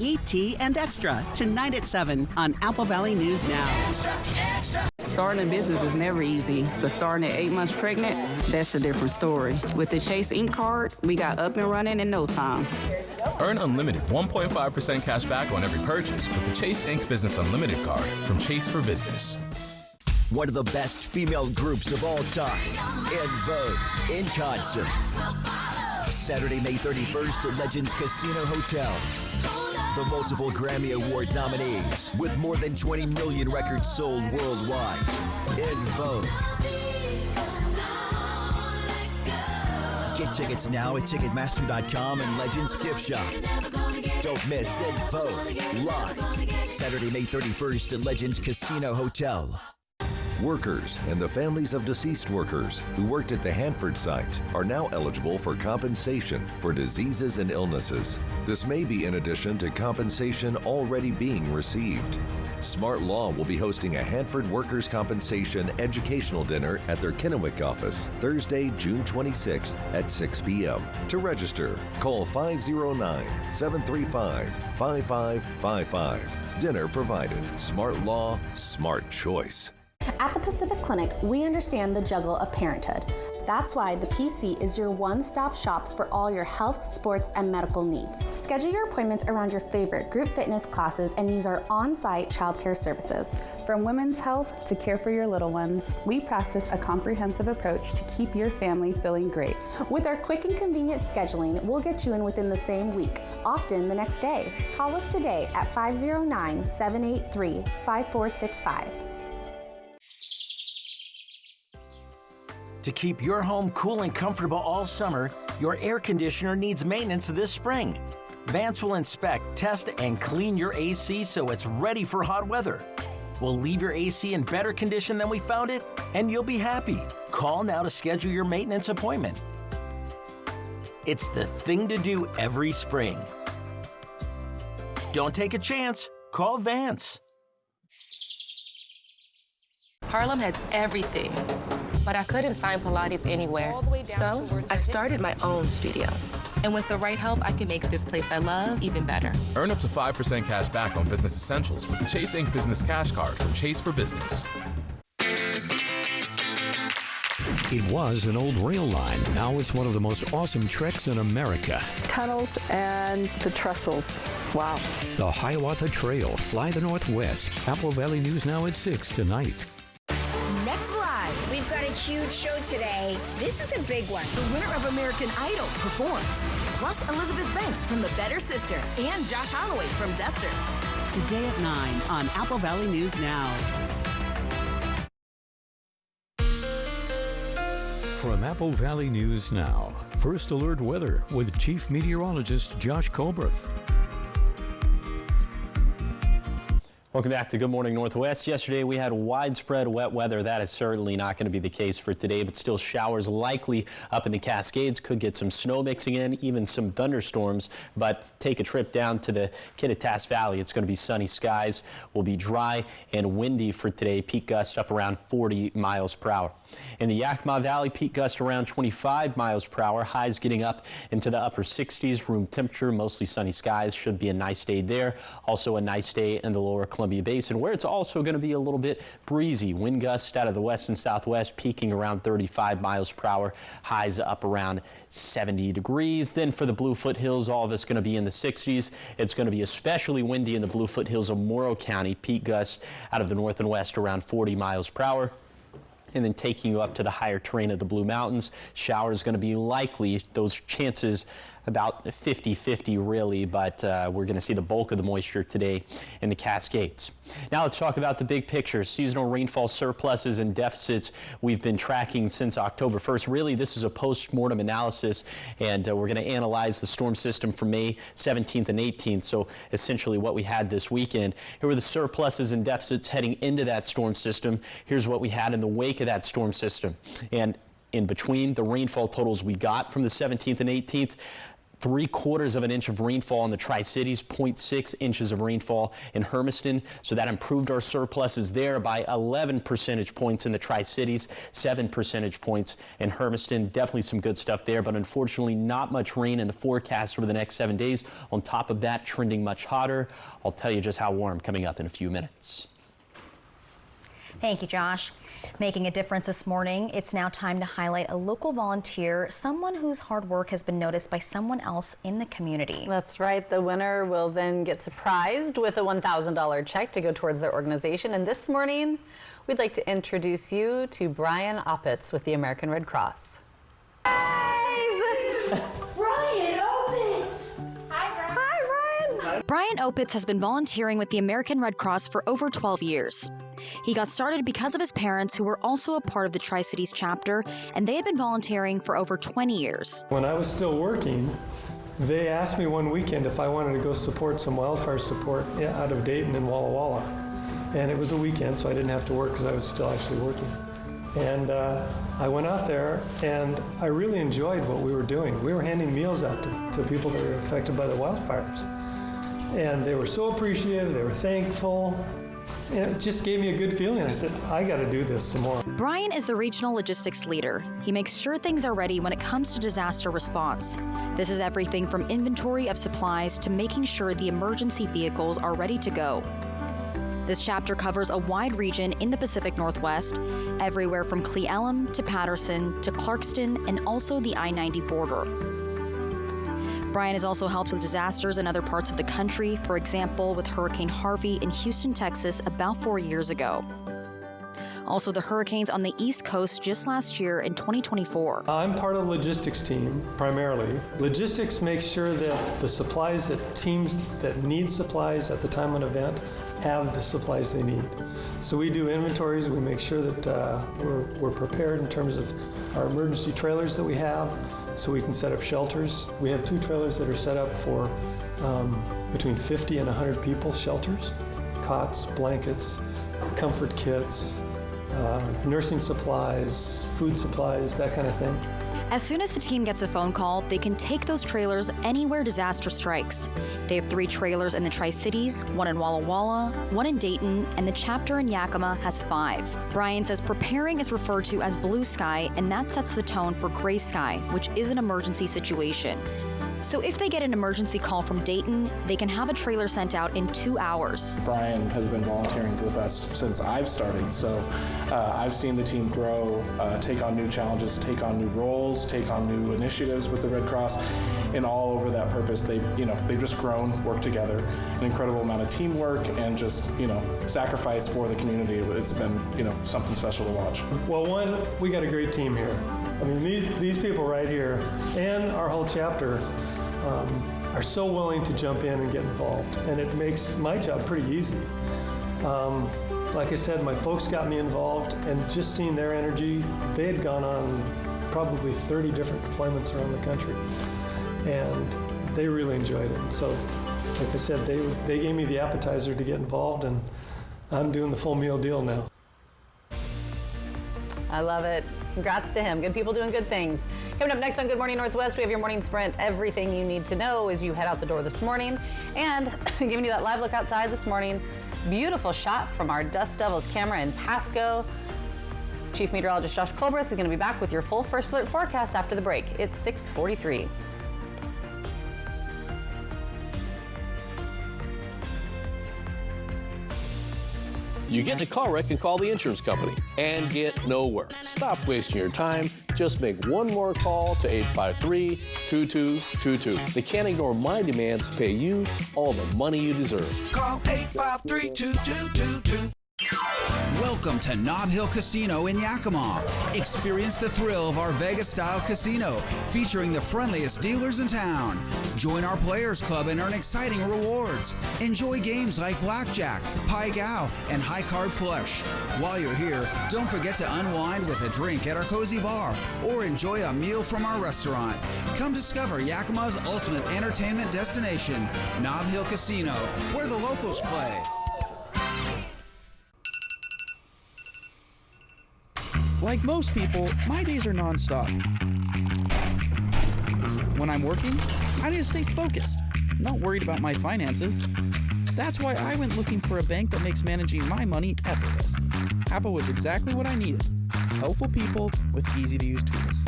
ET and Extra, tonight at 7 on Apple Valley News Now. Starting a business is never easy, but starting at 8 months pregnant, that's a different story. With the Chase Ink card, we got up and running in no time. Earn unlimited 1.5% cash back on every purchase with the Chase Ink Business Unlimited card from Chase for Business. One of the best female groups of all time, En Vogue, in concert. Saturday, May 31st at Legends Casino Hotel. The multiple Grammy Award nominees with more than 20 million records sold worldwide. En Vogue. Get tickets now at Ticketmaster.com and Legends Gift Shop. Don't miss En Vogue live Saturday, May 31st at Legends Casino Hotel. Workers and the families of deceased workers who worked at the Hanford site are now eligible for compensation for diseases and illnesses. This may be in addition to compensation already being received. Smart Law will be hosting a Hanford Workers' Compensation educational dinner at their Kennewick office Thursday, June 26th at 6 p.m. To register, call 509-735-5555. Dinner provided. Smart Law, smart choice. At the Pacific Clinic, we understand the juggle of parenthood. That's why the PC is your one-stop shop for all your health, sports, and medical needs. Schedule your appointments around your favorite group fitness classes and use our on-site childcare services. From women's health to care for your little ones, we practice a comprehensive approach to keep your family feeling great. With our quick and convenient scheduling, we'll get you in within the same week, often the next day. Call us today at 509-783-5465. To keep your home cool and comfortable all summer, your air conditioner needs maintenance this spring. Vance will inspect, test, and clean your AC so it's ready for hot weather. We'll leave your AC in better condition than we found it, and you'll be happy. Call now to schedule your maintenance appointment. It's the thing to do every spring. Don't take a chance. Call Vance. Harlem has everything, but I couldn't find Pilates anywhere. So I started my own studio. And with the right help, I can make this place I love even better. Earn up to 5% cash back on business essentials with the Chase Ink Business Cash Card from Chase for Business. It was an old rail line. Now it's one of the most awesome treks in America. Tunnels and the trestles. Wow. The Hiawatha Trail. Fly the Northwest. Apple Valley News Now at 6 tonight. Next Live, we've got a huge show today. This is a big one. The winner of American Idol performs. Plus Elizabeth Banks from The Better Sister and Josh Holloway from Duster. Today at 9 on Apple Valley News Now. From Apple Valley News Now, First Alert Weather with Chief Meteorologist Josh Colbreth. Welcome back to Good Morning Northwest. Yesterday we had widespread wet weather. That is certainly not going to be the case for today, but still showers likely up in the Cascades. Could get some snow mixing in, even some thunderstorms. But take a trip down to the Kittitas Valley. It's going to be sunny skies. Will be dry and windy for today. Peak gust up around 40 miles per hour. In the Yakima Valley, peak gust around 25 miles per hour. Highs getting up into the upper 60s. Room temperature, mostly sunny skies. Should be a nice day there. Also a nice day in the lower Columbia Basin, where it's also going to be a little bit breezy. Wind gusts out of the west and southwest, peaking around 35 miles per hour. Highs up around 70 degrees. Then for the Bluefoot Hills, all of it's going to be in the 60s. It's going to be especially windy in the Bluefoot Hills of Morrow County. Peak gusts out of the north and west around 40 miles per hour. And then taking you up to the higher terrain of the Blue Mountains, showers going to be likely. Those chances about 50-50 really, but we're going to see the bulk of the moisture today in the Cascades. Now let's talk about the big picture. Seasonal rainfall surpluses and deficits we've been tracking since October 1st. Really, this is a post-mortem analysis, and we're going to analyze the storm system for May 17th and 18th. So essentially what we had this weekend. Here were the surpluses and deficits heading into that storm system. Here's what we had in the wake of that storm system. And in between the rainfall totals we got from the 17th and 18th, 3/4 of an inch of rainfall in the Tri-Cities, 0.6 inches of rainfall in Hermiston. So that improved our surpluses there by 11 percentage points in the Tri-Cities, 7 percentage points in Hermiston. Definitely some good stuff there, but unfortunately not much rain in the forecast over the next 7 days. On top of that, trending much hotter. I'll tell you just how warm coming up in a few minutes. Thank you, Josh. Making a difference this morning, it's now time to highlight a local volunteer, someone whose hard work has been noticed by someone else in the community. That's right. The winner will then get surprised with a $1,000 check to go towards their organization. And this morning, we'd like to introduce you to Brian Opitz with the American Red Cross. Brian Opitz! Hi, Brian! Brian Opitz has been volunteering with the American Red Cross for over 12 years. He got started because of his parents, who were also a part of the Tri-Cities chapter, and they had been volunteering for over 20 years. When I was still working, they asked me one weekend if I wanted to go support some wildfire support out of Dayton and Walla Walla. And it was a weekend, so I didn't have to work because I was still actually working. And I went out there, and I really enjoyed what we were doing. We were handing meals out to people that were affected by the wildfires. And they were so appreciative, they were thankful. And it just gave me a good feeling. I said, I got to do this some more. Brian is the regional logistics leader. He makes sure things are ready when it comes to disaster response. This is everything from inventory of supplies to making sure the emergency vehicles are ready to go. This chapter covers a wide region in the Pacific Northwest, everywhere from Cle Elum to Patterson to Clarkston and also the I-90 border. Brian has also helped with disasters in other parts of the country, for example, with Hurricane Harvey in Houston, Texas, about 4 years ago. Also, the hurricanes on the East Coast just last year in 2024. I'm part of the logistics team, primarily. Logistics makes sure that the supplies that teams that need supplies at the time of an event have the supplies they need. So we do inventories, we make sure that we're prepared in terms of our emergency trailers that we have, so we can set up shelters. We have 2 trailers that are set up for between 50 and 100 people shelters, cots, blankets, comfort kits, nursing supplies, food supplies, that kind of thing. As soon as the team gets a phone call, they can take those trailers anywhere disaster strikes. They have 3 trailers in the Tri-Cities, 1 in Walla Walla, 1 in Dayton, and the chapter in Yakima has 5. Brian says preparing is referred to as blue sky, and that sets the tone for gray sky, which is an emergency situation. So if they get an emergency call from Dayton, they can have a trailer sent out in 2 hours. Brian has been volunteering with us since I've started, so I've seen the team grow, take on new challenges, take on new roles, take on new initiatives with the Red Cross, and all over that purpose, they've just grown, worked together, an incredible amount of teamwork and just, sacrifice for the community. It's been, something special to watch. Well, one, we got a great team here. I mean, these people right here and our whole chapter are so willing to jump in and get involved, and it makes my job pretty easy. Like I said, my folks got me involved, and just seeing their energy, they had gone on probably 30 different deployments around the country, and they really enjoyed it. So, like I said, they gave me the appetizer to get involved, and I'm doing the full meal deal now. I love it. Congrats to him. Good people doing good things. Coming up next on Good Morning Northwest, we have your morning sprint. Everything you need to know as you head out the door this morning. And giving you that live look outside this morning. Beautiful shot from our Dust Devils camera in Pasco. Chief Meteorologist Josh Colbreth is going to be back with your full First Alert forecast after the break. It's 6:43. You get in a car wreck and call the insurance company and get nowhere. Stop wasting your time. Just make one more call to 853-2222. They can't ignore my demands to pay you all the money you deserve. Call 853-2222. Welcome to Nob Hill Casino in Yakima. Experience the thrill of our Vegas-style casino, featuring the friendliest dealers in town. Join our Players Club and earn exciting rewards. Enjoy games like Blackjack, Pai Gow, and High Card Flush. While you're here, don't forget to unwind with a drink at our cozy bar or enjoy a meal from our restaurant. Come discover Yakima's ultimate entertainment destination, Nob Hill Casino, where the locals play. Like most people, my days are nonstop. When I'm working, I need to stay focused, not worried about my finances. That's why I went looking for a bank that makes managing my money effortless. Apple was exactly what I needed. Helpful people with easy-to-use tools.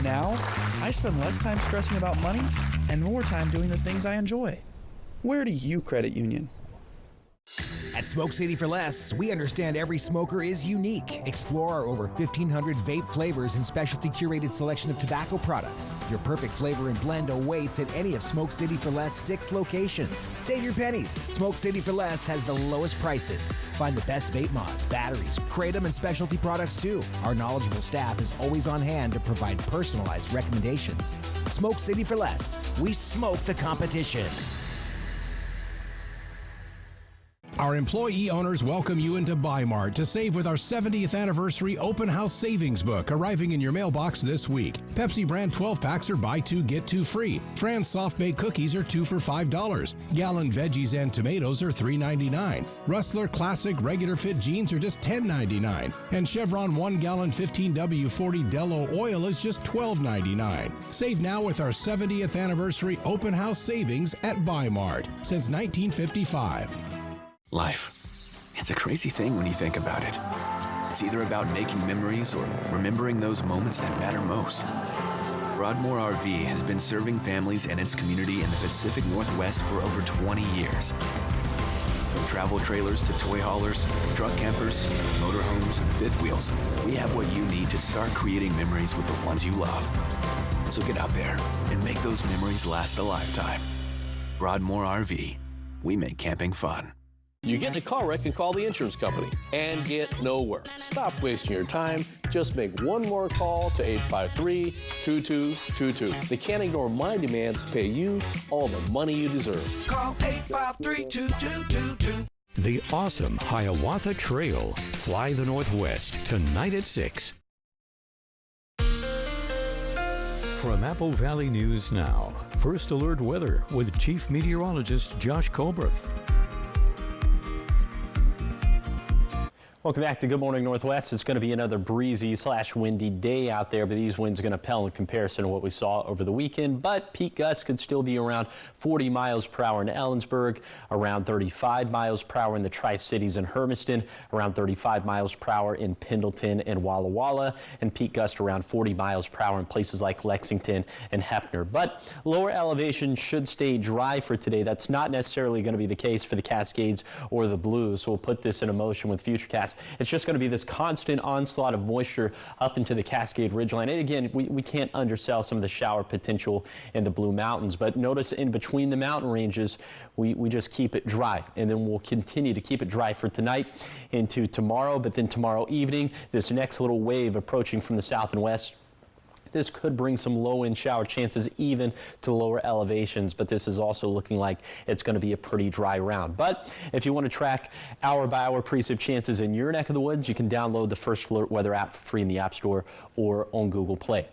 Now, I spend less time stressing about money and more time doing the things I enjoy. Where do you credit union? At Smoke City for Less, we understand every smoker is unique. Explore our over 1,500 vape flavors and specialty curated selection of tobacco products. Your perfect flavor and blend awaits at any of Smoke City for Less 6 locations. Save your pennies. Smoke City for Less has the lowest prices. Find the best vape mods, batteries, kratom, and specialty products too. Our knowledgeable staff is always on hand to provide personalized recommendations. Smoke City for Less. We smoke the competition. Our employee owners welcome you into Bi-Mart to save with our 70th anniversary open house savings book arriving in your mailbox this week. Pepsi brand 12-packs are buy 2, get 2 free. Fran's soft baked cookies are 2 for $5. Gallon veggies and tomatoes are $3.99. Rustler Classic regular fit jeans are just $10.99. And Chevron 1 gallon 15W40 Delo oil is just $12.99. Save now with our 70th anniversary open house savings at Bi-Mart since 1955. Life. It's a crazy thing when you think about it. It's either about making memories or remembering those moments that matter most. Broadmoor RV has been serving families and its community in the Pacific Northwest for over 20 years. From travel trailers to toy haulers, truck campers, motorhomes, and fifth wheels, we have what you need to start creating memories with the ones you love. So get out there and make those memories last a lifetime. Broadmoor RV. We make camping fun. You get in a car wreck and call the insurance company and get nowhere. Stop wasting your time. Just make one more call to 853-2222. They can't ignore my demands to pay you all the money you deserve. Call 853-2222. The awesome Hiawatha Trail. Fly the Northwest tonight at 6. From Apple Valley News Now, First Alert Weather with Chief Meteorologist Josh Colbreth. Welcome back to Good Morning Northwest. It's going to be another breezy/windy day out there, but these winds are going to pale in comparison to what we saw over the weekend. But peak gusts could still be around 40 miles per hour in Ellensburg, around 35 miles per hour in the Tri-Cities and Hermiston, around 35 miles per hour in Pendleton and Walla Walla, and peak gusts around 40 miles per hour in places like Lexington and Heppner. But lower elevation should stay dry for today. That's not necessarily going to be the case for the Cascades or the Blues, so we'll put this into motion with Futurecast. It's just going to be this constant onslaught of moisture up into the Cascade Ridgeline. And again, we can't undersell some of the shower potential in the Blue Mountains, but notice in between the mountain ranges, we just keep it dry. And then we'll continue to keep it dry for tonight into tomorrow, but then tomorrow evening, this next little wave approaching from the south and west, this could bring some low-end shower chances even to lower elevations, but this is also looking like it's going to be a pretty dry round. But if you want to track hour-by-hour precip chances in your neck of the woods, you can download the First Alert Weather app for free in the App Store or on Google Play.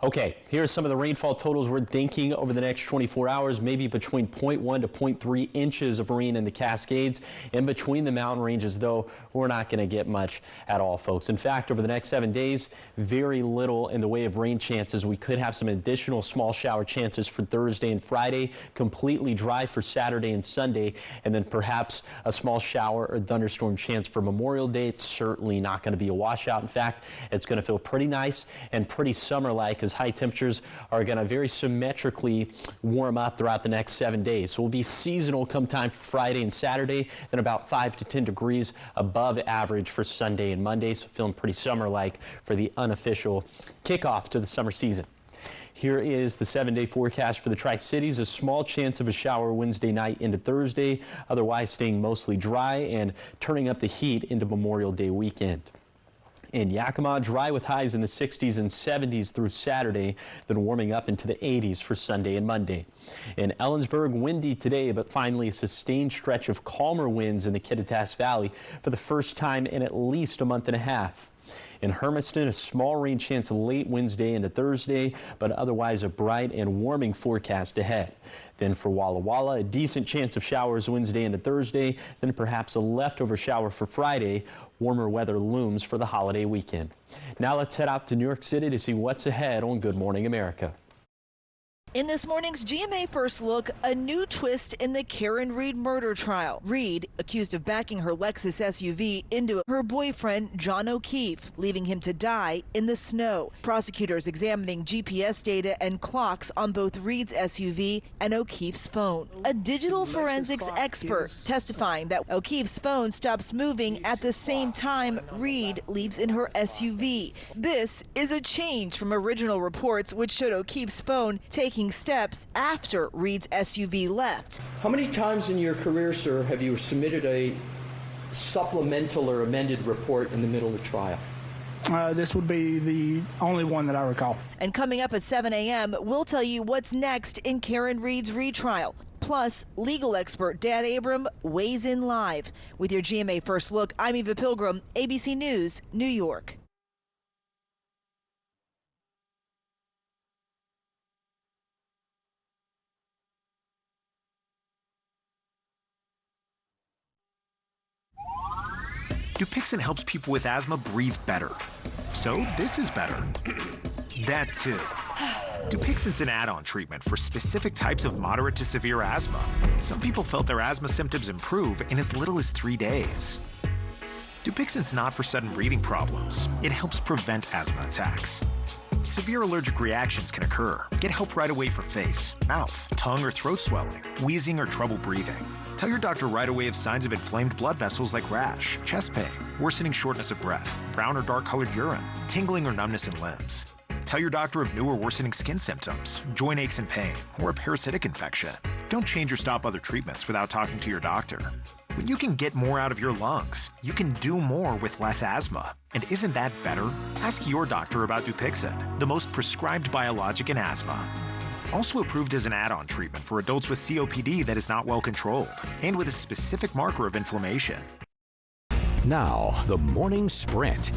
Okay, here's some of the rainfall totals we're thinking over the next 24 hours, maybe between 0.1 to 0.3 inches of rain in the Cascades. In between the mountain ranges, though, we're not going to get much at all, folks. In fact, over the next 7 days, very little in the way of rain chances. We could have some additional small shower chances for Thursday and Friday, completely dry for Saturday and Sunday, and then perhaps a small shower or thunderstorm chance for Memorial Day. It's certainly not going to be a washout. In fact, it's going to feel pretty nice and pretty summer-like, as high temperatures are going to very symmetrically warm up throughout the next 7 days. So we'll be seasonal come time for Friday and Saturday, then about 5 to 10 degrees above average for Sunday and Monday. So feeling pretty summer-like for the unofficial kickoff to the summer season. Here is the 7-day forecast for the Tri-Cities. A small chance of a shower Wednesday night into Thursday, otherwise staying mostly dry and turning up the heat into Memorial Day weekend. In Yakima, dry with highs in the 60s and 70s through Saturday, then warming up into the 80s for Sunday and Monday. In Ellensburg, windy today, but finally a sustained stretch of calmer winds in the Kittitas Valley for the first time in at least a month and a half. In Hermiston, a small rain chance late Wednesday into Thursday, but otherwise a bright and warming forecast ahead. Then for Walla Walla, a decent chance of showers Wednesday into Thursday, then perhaps a leftover shower for Friday. Warmer weather looms for the holiday weekend. Now let's head out to New York City to see what's ahead on Good Morning America. In this morning's GMA First Look, a new twist in the Karen Reed murder trial. Reed, accused of backing her Lexus SUV into her boyfriend, John O'Keefe, leaving him to die in the snow. Prosecutors examining GPS data and clocks on both Reed's SUV and O'Keefe's phone. A digital forensics expert testifying that O'Keefe's phone stops moving at the same time Reed leaves in her SUV. This is a change from original reports which showed O'Keefe's phone taking steps after Reed's SUV left. How many times in your career, sir, have you submitted a supplemental or amended report in the middle of the trial? This would be the only one that I recall. And coming up at 7 a.m., we'll tell you what's next in Karen Reed's retrial. Plus, legal expert Dan Abram weighs in live. With your GMA First Look, I'm Eva Pilgrim, ABC News, New York. Dupixent helps people with asthma breathe better. So this is better. That too. Dupixent's an add-on treatment for specific types of moderate to severe asthma. Some people felt their asthma symptoms improve in as little as 3 days. Dupixent's not for sudden breathing problems. It helps prevent asthma attacks. Severe allergic reactions can occur. Get help right away for face, mouth, tongue or throat swelling, wheezing or trouble breathing. Tell your doctor right away of signs of inflamed blood vessels like rash, chest pain, worsening shortness of breath, brown or dark colored urine, tingling or numbness in limbs. Tell your doctor of new or worsening skin symptoms, joint aches and pain, or a parasitic infection. Don't change or stop other treatments without talking to your doctor. When you can get more out of your lungs, you can do more with less asthma. And isn't that better? Ask your doctor about Dupixent, the most prescribed biologic in asthma. Also approved as an add-on treatment for adults with COPD that is not well controlled and with a specific marker of inflammation. Now, the morning sprint.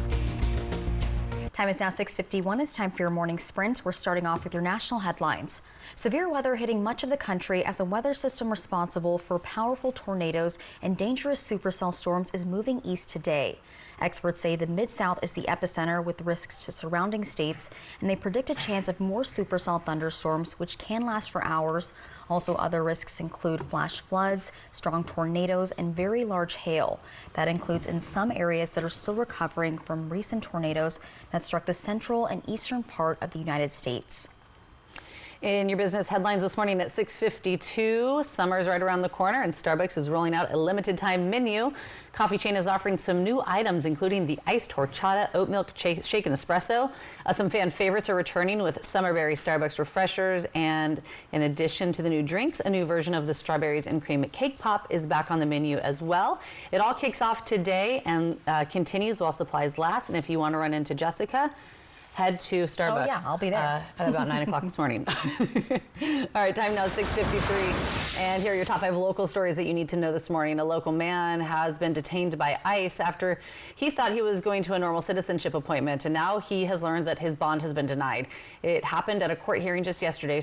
Time is now 6:51. It's time for your morning sprint. We're starting off with your national headlines. Severe weather hitting much of the country as a weather system responsible for powerful tornadoes and dangerous supercell storms is moving east today. Experts say the Mid-South is the epicenter with risks to surrounding states, and they predict a chance of more supercell thunderstorms, which can last for hours. Also, other risks include flash floods, strong tornadoes, and very large hail. That includes in some areas that are still recovering from recent tornadoes that struck the central and eastern part of the United States. In your business headlines this morning at 6:52, summer's right around the corner and Starbucks is rolling out a limited time menu. Coffee chain is offering some new items, including the iced horchata, oat milk shaken espresso. Some fan favorites are returning with Summerberry Starbucks refreshers, and in addition to the new drinks, a new version of the strawberries and cream cake pop is back on the menu as well. It all kicks off today and continues while supplies last. And if you want to run into Jessica, head to Starbucks. Oh, yeah, I'll be there. At about 9 o'clock this morning. All right, time now 6:53. And here are your top 5 local stories that you need to know this morning. A local man has been detained by ICE after he thought he was going to a normal citizenship appointment, and now he has learned that his bond has been denied. It happened at a court hearing just yesterday.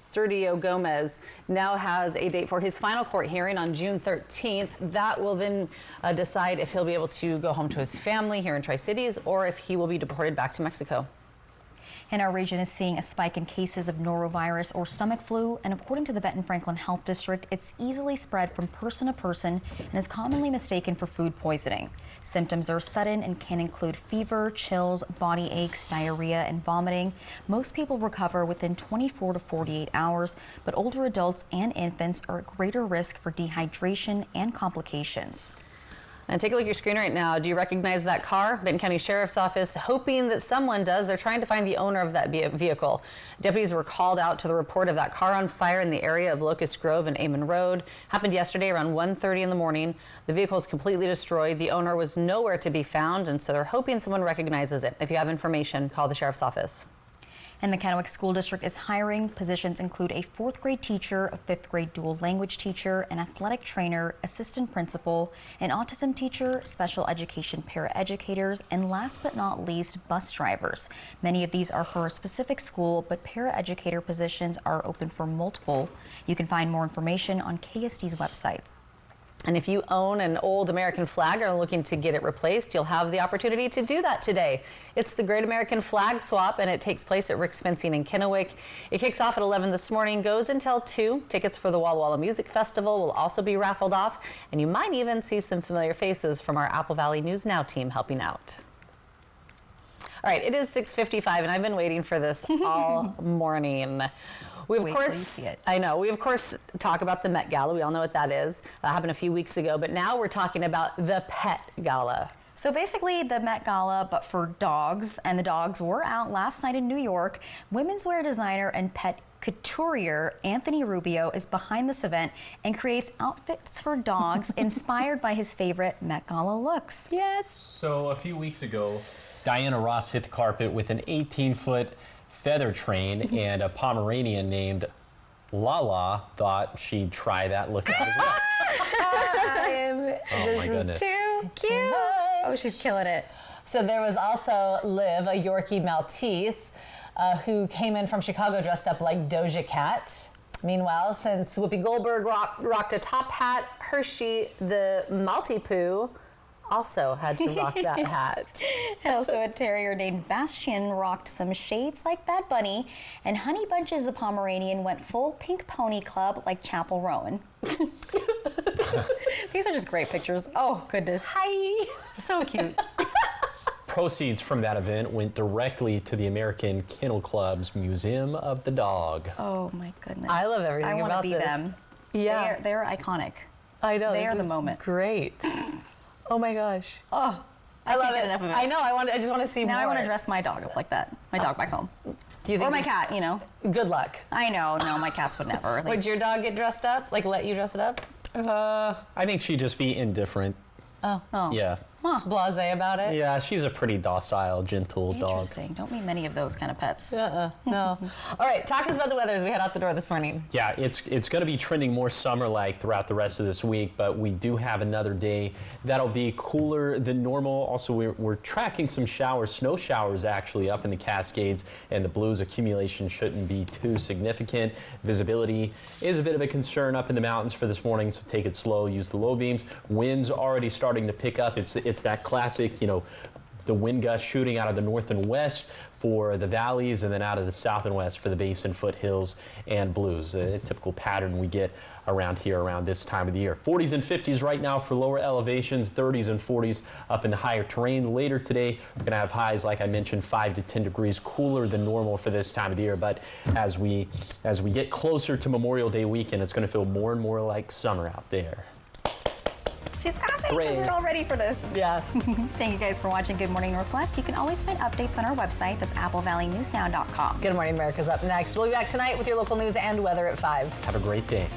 Sergio Gomez now has a date for his final court hearing on June 13th. That will then decide if he'll be able to go home to his family here in Tri-Cities or if he will be deported back to Mexico. And our region is seeing a spike in cases of norovirus or stomach flu, and according to the Benton Franklin Health District, it's easily spread from person to person and is commonly mistaken for food poisoning. Symptoms are sudden and can include fever, chills, body aches, diarrhea, and vomiting. Most people recover within 24 to 48 hours, but older adults and infants are at greater risk for dehydration and complications. And take a look at your screen right now. Do you recognize that car? Benton County Sheriff's Office hoping that someone does. They're trying to find the owner of that vehicle. Deputies were called out to the report of that car on fire in the area of Locust Grove and Amon Road. Happened yesterday around 1:30 in the morning. The vehicle is completely destroyed. The owner was nowhere to be found, and so they're hoping someone recognizes it. If you have information, call the Sheriff's Office. And the Kennewick School District is hiring. Positions include a 4th grade teacher, a 5th grade dual language teacher, an athletic trainer, assistant principal, an autism teacher, special education paraeducators, and last but not least, bus drivers. Many of these are for a specific school, but paraeducator positions are open for multiple. You can find more information on KSD's website. And if you own an old American flag or are looking to get it replaced, you'll have the opportunity to do that today. It's the Great American Flag Swap, and it takes place at Rick's Fencing in Kennewick. It kicks off at 11 this morning, goes until 2. Tickets for the Walla Walla Music Festival will also be raffled off, and you might even see some familiar faces from our Apple Valley News Now team helping out. All right, it is 6:55, and I've been waiting for this all morning. We of course, I know. We of course talk about the Met Gala. We all know what that is. That happened a few weeks ago, but now we're talking about the Pet Gala. So basically the Met Gala, but for dogs, and the dogs were out last night in New York. Women's wear designer and pet couturier Anthony Rubio is behind this event and creates outfits for dogs inspired by his favorite Met Gala looks. Yes. So a few weeks ago, Diana Ross hit the carpet with an 18-foot feather train, and a Pomeranian named Lala thought she'd try that look out as well. Oh my goodness. Too cute. Oh, she's killing it. So there was also Liv, a Yorkie Maltese, who came in from Chicago dressed up like Doja Cat. Meanwhile, since Whoopi Goldberg rocked a top hat, Hershey, the Maltipoo, also had to rock that hat. And also a terrier named Bastian rocked some shades like Bad Bunny, and Honey Bunches the Pomeranian went full pink pony club like Chapel Rowan. These are just great pictures. Oh, goodness. Hi. So cute. Proceeds from that event went directly to the American Kennel Club's Museum of the Dog. Oh, my goodness. I love everything about this. I want to be them. Yeah. They're iconic. I know. They are the moment. Great. Oh my gosh. Oh, I love it. Enough of it. I know. I just want to see more. Now I want to dress my dog up like that. My dog back home. Do you think or my cat, you know. Good luck. I know. No, my cats would never. Would your dog get dressed up? Like let you dress it up? I think she'd just be indifferent. Oh. Yeah. Just blasé about it? Yeah, she's a pretty docile, gentle dog. Interesting. Don't meet many of those kind of pets. No. All right, talk to us about the weather as we head out the door this morning. Yeah, it's going to be trending more summer-like throughout the rest of this week, but we do have another day that'll be cooler than normal. Also, we're tracking some showers, snow showers actually, up in the Cascades, and the Blues accumulation shouldn't be too significant. Visibility is a bit of a concern up in the mountains for this morning, so take it slow, use the low beams. Winds already starting to pick up. It's that classic, the wind gusts shooting out of the north and west for the valleys, and then out of the south and west for the basin, foothills, and Blues. A typical pattern we get around here around this time of the year. 40s and 50s right now for lower elevations, 30s and 40s up in the higher terrain. Later today, we're going to have highs, like I mentioned, 5 to 10 degrees cooler than normal for this time of the year. But as we get closer to Memorial Day weekend, it's going to feel more and more like summer out there. She's laughing because we're all ready for this. Yeah. Thank you guys for watching Good Morning Northwest. You can always find updates on our website. That's applevalleyNewsNow.com. Good Morning America's up next. We'll be back tonight with your local news and weather at 5. Have a great day.